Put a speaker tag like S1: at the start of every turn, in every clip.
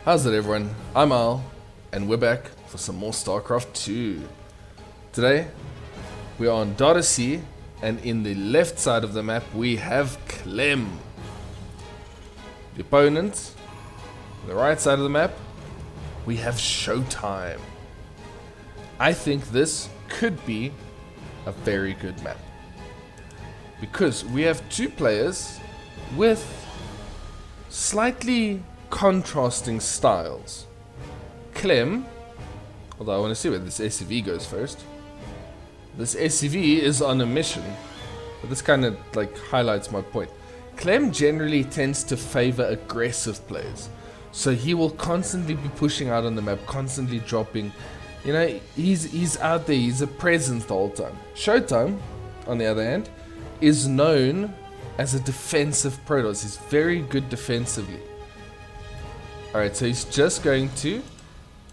S1: How's it, everyone? I'm Al, and we're back for some more StarCraft 2. Today, we're on Data C, and in the left side of the map, we have Clem. The opponent, on the right side of the map, we have ShoWTimE. I think this could be a very good map, because we have two players with slightly contrasting styles. Clem, although I want to see where this SCV goes first. This SCV is on a mission, but this kind of like highlights my point. Clem generally tends to favor aggressive players, so he will constantly be pushing out on the map, constantly dropping. You know, he's out there, he's a presence the whole time. ShoWTimE, on the other hand, is known as a defensive Protoss. He's very good defensively. Alright, so he's just going to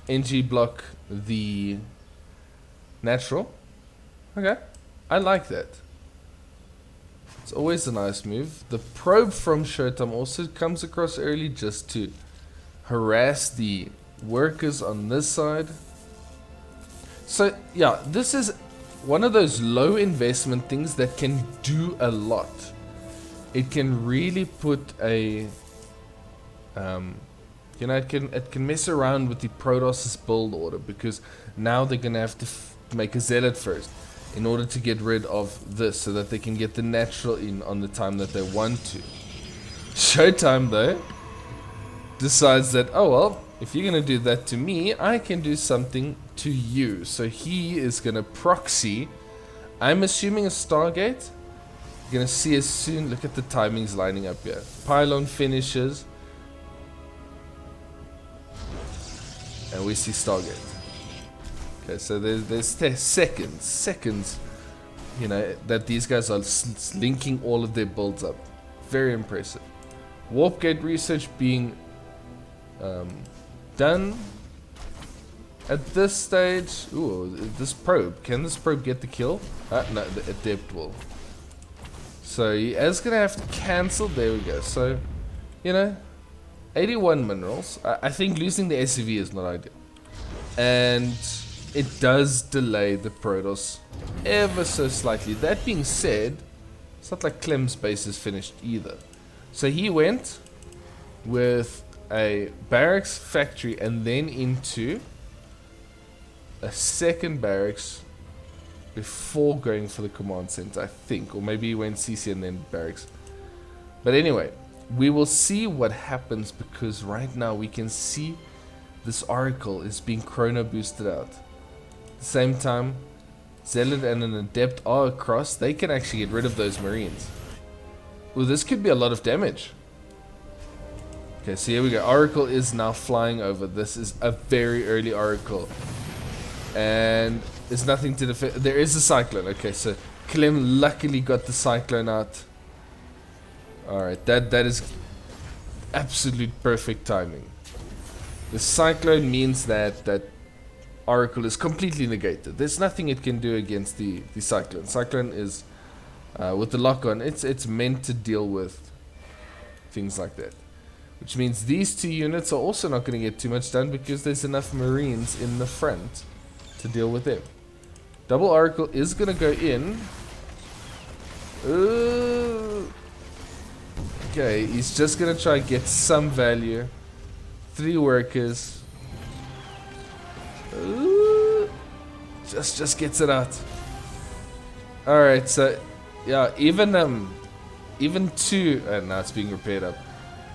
S1: NG block the natural. Okay, I like that. It's always a nice move. The probe from ShoWTimE also comes across early just to harass the workers on this side. So yeah, this is one of those low investment things that can do a lot. It can really put a you know, it can mess around with the Protoss's build order, because now they're gonna have to make a zealot first in order to get rid of this, so that they can get the natural in on the time that they want to. ShoWTimE though decides that, oh well, if you're gonna do that to me, I can do something to you. So he is gonna proxy, I'm assuming, a Stargate. You're gonna see as soon, look at the timings lining up here. Pylon finishes, and we see Stargate. Okay, so there's seconds, you know, that these guys are linking all of their builds up. Very impressive. Warp gate research being done at this stage. Ooh, this probe. Can this probe get the kill? No, the adept will. So he is gonna have to cancel. There we go. So, you know, 81 minerals. I think losing the SCV is not ideal, and it does delay the Protoss ever so slightly. That being said, it's not like Clem's base is finished either. So he went with a barracks factory and then into a second barracks before going for the command center, I think. Or maybe he went CC and then barracks. But anyway, we will see what happens, because right now we can see this Oracle is being chrono boosted out. At the same time, Zealot and an Adept are across. They can actually get rid of those Marines. Well, this could be a lot of damage. Okay, so here we go. Oracle is now flying over. This is a very early Oracle, and there's nothing to defend. There is a Cyclone. Okay, so Clem luckily got the Cyclone out. Alright, that is absolute perfect timing. The Cyclone means that Oracle is completely negated. There's nothing it can do against the Cyclone. Cyclone is, with the lock-on, it's meant to deal with things like that. Which means these two units are also not going to get too much done, because there's enough Marines in the front to deal with them. Double Oracle is going to go in. Okay, he's just going to try and get some value. 3 workers. Just gets it out. Alright, so yeah, even two, now it's being repaired up.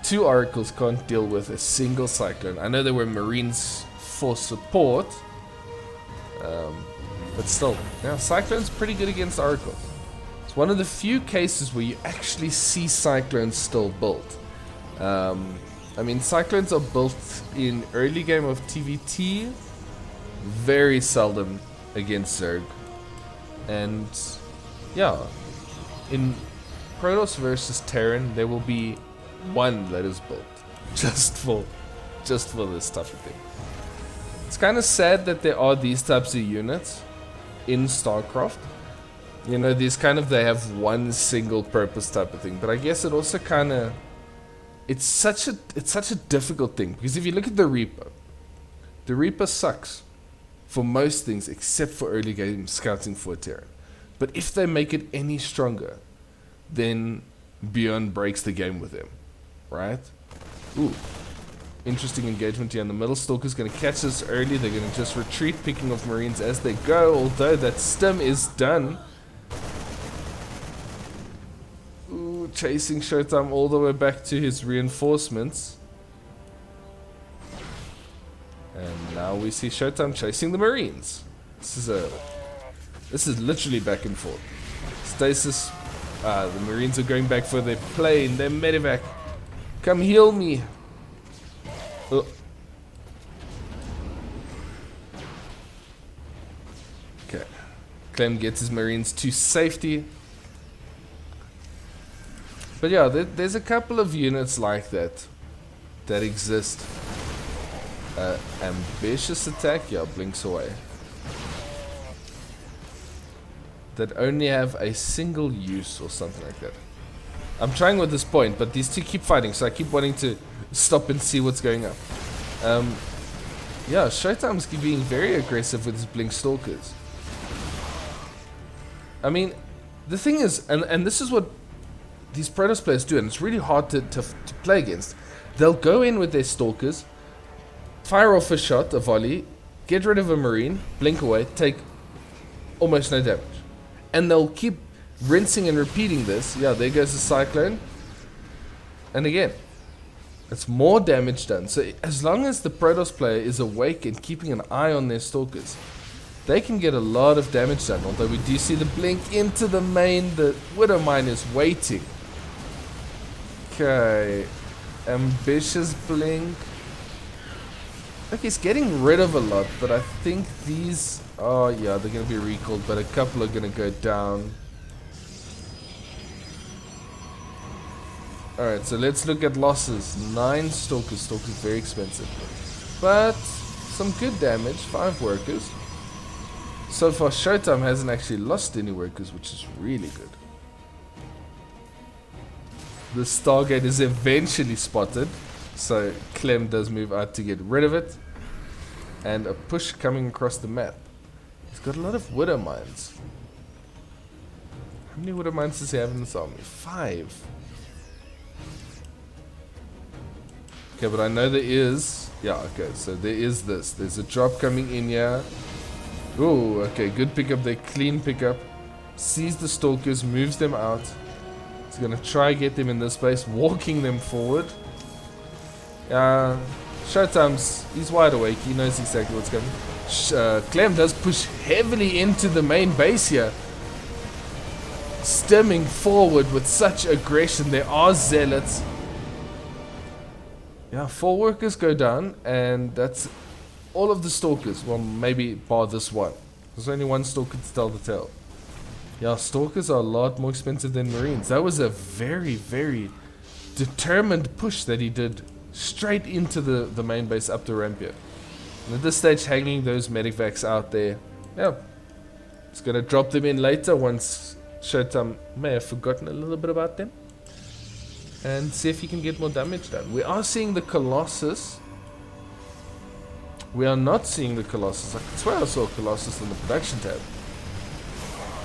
S1: 2 Oracles can't deal with a single Cyclone. I know there were Marines for support, but still, yeah, Cyclone's pretty good against Oracles. It's one of the few cases where you actually see Cyclones still built. I mean, Cyclones are built in early game of TVT, very seldom against Zerg, and yeah, in Protoss versus Terran, there will be one that is built just for this type of thing. It's kind of sad that there are these types of units in StarCraft. You know, these kind of, they have one single purpose type of thing. But I guess it also kind of it's such a difficult thing, because if you look at the Reaper sucks for most things except for early game scouting for a Terran. But if they make it any stronger, then Bjorn breaks the game with them, right? Ooh, interesting engagement here in the middle. Stalker's going to catch this early. They're going to just retreat, picking off Marines as they go, although that stim is done. Ooh, chasing ShoWTimE all the way back to his reinforcements. And now we see ShoWTimE chasing the Marines. This is literally back and forth. Stasis. The Marines are going back for their plane, their medevac. Come heal me. Oh. Okay. Clem gets his Marines to safety. But yeah, there's a couple of units like that exist. Ambitious attack, yeah, blinks away. That only have a single use or something like that. I'm trying with this point, but these two keep fighting, so I keep wanting to stop and see what's going on. Yeah, ShoWTimE's being very aggressive with his Blink Stalkers. I mean, the thing is, and this is what these Protoss players do, and it's really hard to play against. They'll go in with their Stalkers, fire off a shot, a volley, get rid of a Marine, blink away, take almost no damage. And they'll keep rinsing and repeating this. Yeah, there goes the Cyclone. And again, it's more damage done. So as long as the Protoss player is awake and keeping an eye on their Stalkers, they can get a lot of damage done. Although we do see the blink into the main. The Widow Mine is waiting. Okay. Ambitious blink. Look, he's getting rid of a lot, but I think these... Oh yeah, they're going to be recalled, but a couple are going to go down. Alright, so let's look at losses. 9 Stalkers. Stalkers very expensive. But some good damage. 5 workers. So far, ShoWTimE hasn't actually lost any workers, which is really good. The Stargate is eventually spotted. So Clem does move out to get rid of it. And a push coming across the map. He's got a lot of Widow Mines. How many Widow Mines does he have in this army? 5. Okay, but I know there is... Yeah, okay, so there is this. There's a drop coming in here. Oh, okay, good pickup there. Clean pickup. Sees the Stalkers, moves them out. He's going to try get them in this space, walking them forward. ShoWTimE's, he's wide awake. He knows exactly what's coming. Clem does push heavily into the main base here. Stemming forward with such aggression. There are zealots. Yeah, 4 workers go down, and that's all of the Stalkers. Well, maybe bar this one. There's only one Stalker to tell the tale. Yeah, Stalkers are a lot more expensive than Marines. That was a very, very determined push that he did straight into the main base up the ramp here. And at this stage, hanging those medivacs out there. Yeah, it's going to drop them in later once ShoWTimE may have forgotten a little bit about them. And see if he can get more damage done. We are seeing the Colossus. We are not seeing the Colossus. I swear I saw Colossus in the production tab.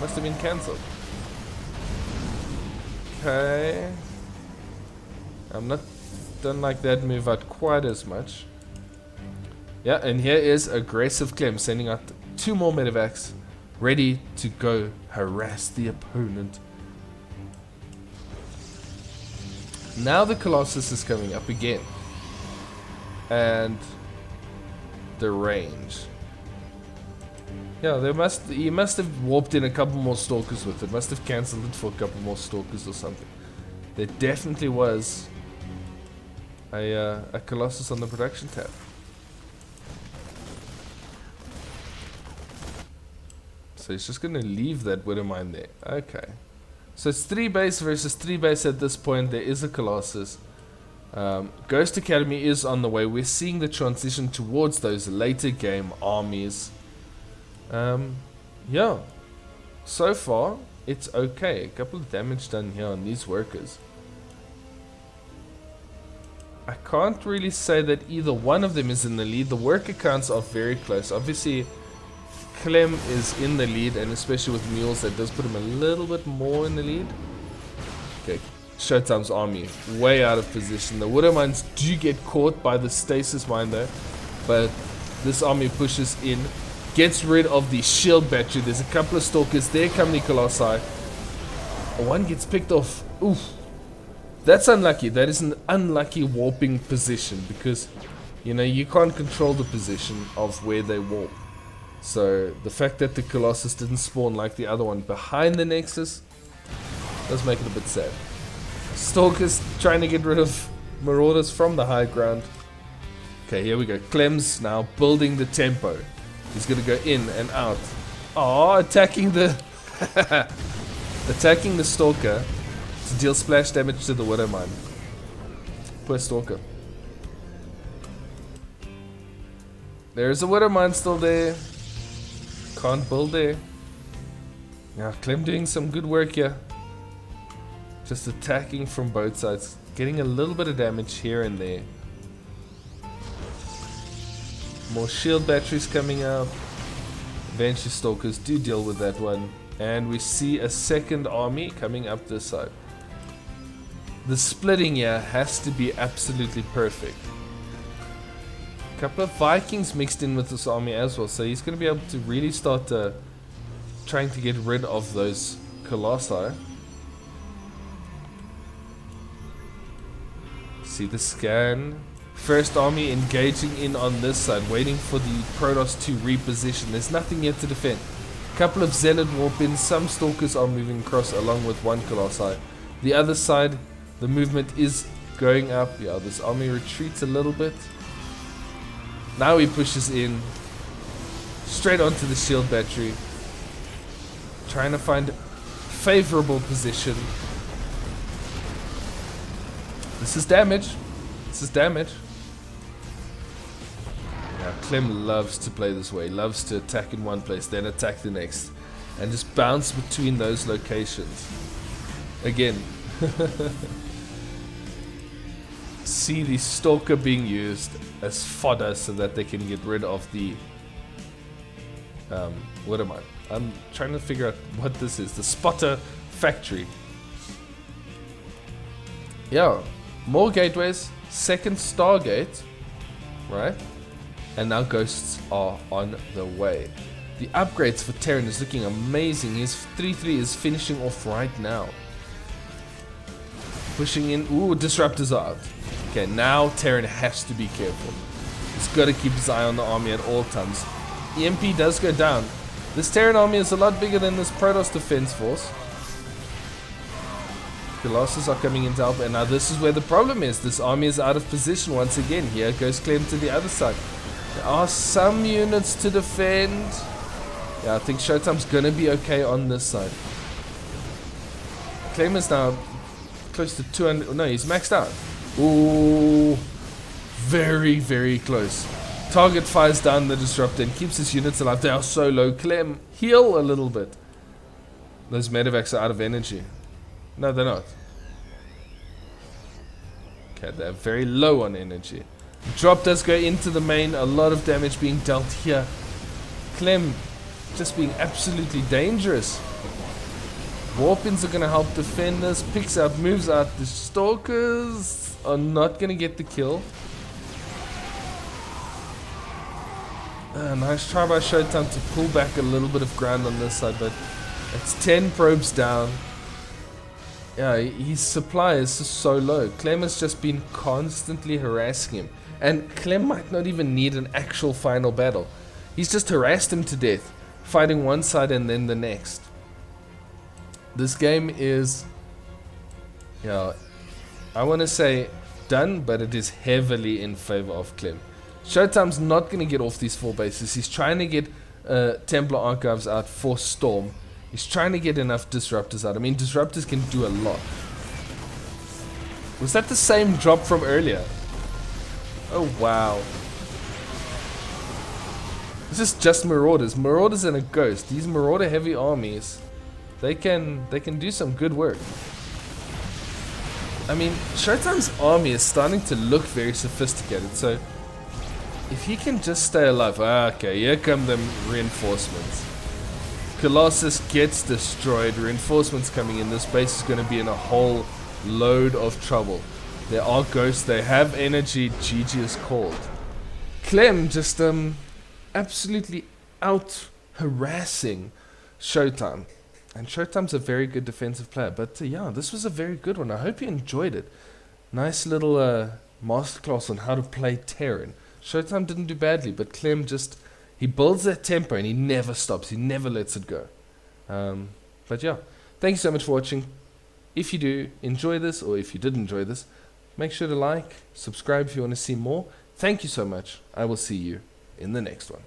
S1: Must have been cancelled. Okay. Don't like that move out quite as much. Yeah, and here is aggressive Clem sending out 2 more medevacs, ready to go harass the opponent. Now the Colossus is coming up again. And the range. Yeah, he must have warped in a couple more Stalkers with it. Must have cancelled it for a couple more Stalkers or something. There definitely was a Colossus on the production tab. So he's just going to leave that Widow Mine there. Okay. So it's 3 base versus 3 base at this point. There is a Colossus. Ghost Academy is on the way. We're seeing the transition towards those later game armies. Yeah. So far, it's okay. A couple of damage done here on these workers. I can't really say that either one of them is in the lead. The worker counts are very close. Obviously, Clem is in the lead, and especially with mules, that does put him a little bit more in the lead. Okay, ShoWTimE's army way out of position. The Widow Mines do get caught by the stasis mine though, but this army pushes in, gets rid of the shield battery. There's a couple of stalkers there. Come the Colossi. One gets picked off. Oof. That's unlucky. That is an unlucky warping position because, you know, you can't control the position of where they warp. So the fact that the Colossus didn't spawn like the other one behind the Nexus does make it a bit sad. Stalkers trying to get rid of Marauders from the high ground. Okay, here we go. Clem's now building the tempo. He's going to go in and out. Oh, attacking the attacking the Stalker to deal splash damage to the Widow Mine. Poor Stalker. There's a Widow Mine still there. Can't build there. Now Clem doing some good work here. Just attacking from both sides. Getting a little bit of damage here and there. More shield batteries coming out. Eventually Stalkers do deal with that one. And we see a second army coming up this side. The splitting here has to be absolutely perfect. A couple of Vikings mixed in with this army as well, so he's going to be able to really start trying to get rid of those Colossi. See the scan. First army engaging in on this side, waiting for the Protoss to reposition. There's nothing yet to defend. Couple of Zealot warp-ins, some Stalkers are moving across along with one Colossi. The other side, the movement is going up. Yeah, this army retreats a little bit. Now he pushes in, straight onto the shield battery. Trying to find favorable position. This is damage. This is damage. Now Clem loves to play this way. Loves to attack in one place, then attack the next, and just bounce between those locations. Again, see the Stalker being used as fodder so that they can get rid of the what am I? I'm trying to figure out what this is. The Spotter Factory. Yeah, more gateways. Second Stargate, right? And now Ghosts are on the way. The upgrades for Terran is looking amazing. His 3-3 is finishing off right now. Pushing in. Ooh, Disruptors are out. Okay, now Terran has to be careful. He's got to keep his eye on the army at all times. EMP does go down. This Terran army is a lot bigger than this Protoss defense force. Colossus are coming in to help, and now this is where the problem is. This army is out of position once again. Here goes Clem to the other side. There are some units to defend. Yeah, I think ShoWTimE's gonna be okay on this side. Clem is now close to 200. No, he's maxed out. Ooh, very, very close. Target fires down the Disruptor and keeps his units alive. They are so low. Clem, heal a little bit. Those medevacs are out of energy. No, they're not. Okay, they're very low on energy. Drop does go into the main. A lot of damage being dealt here. Clem just being absolutely dangerous. Warpins are going to help defend this. Picks up, moves out. The Stalkers are not going to get the kill. Nice try by ShoWTimE to pull back a little bit of ground on this side, but it's 10 probes down. Yeah, his supply is just so low. Clem has just been constantly harassing him. And Clem might not even need an actual final battle. He's just harassed him to death, fighting one side and then the next. This game is, yeah, I want to say done, but it is heavily in favor of Clem. ShoWTimE's not going to get off these 4 bases. He's trying to get Templar Archives out for Storm. He's trying to get enough Disruptors out. I mean, Disruptors can do a lot. Was that the same drop from earlier? Oh, wow. This is just Marauders. Marauders and a Ghost. These Marauder heavy armies, they can do some good work. I mean, ShoWTimE's army is starting to look very sophisticated, so if he can just stay alive. Okay, here come them reinforcements. Colossus gets destroyed. Reinforcements coming in. This base is going to be in a whole load of trouble. There are ghosts. They have energy. GG is called. Clem just absolutely out harassing ShoWTimE. And ShoWTimE's a very good defensive player. But yeah, this was a very good one. I hope you enjoyed it. Nice little masterclass on how to play Terran. ShoWTimE didn't do badly, but Clem just, he builds that tempo and he never stops. He never lets it go. But yeah, thank you so much for watching. If you do enjoy this, or if you did enjoy this, make sure to like, subscribe if you want to see more. Thank you so much. I will see you in the next one.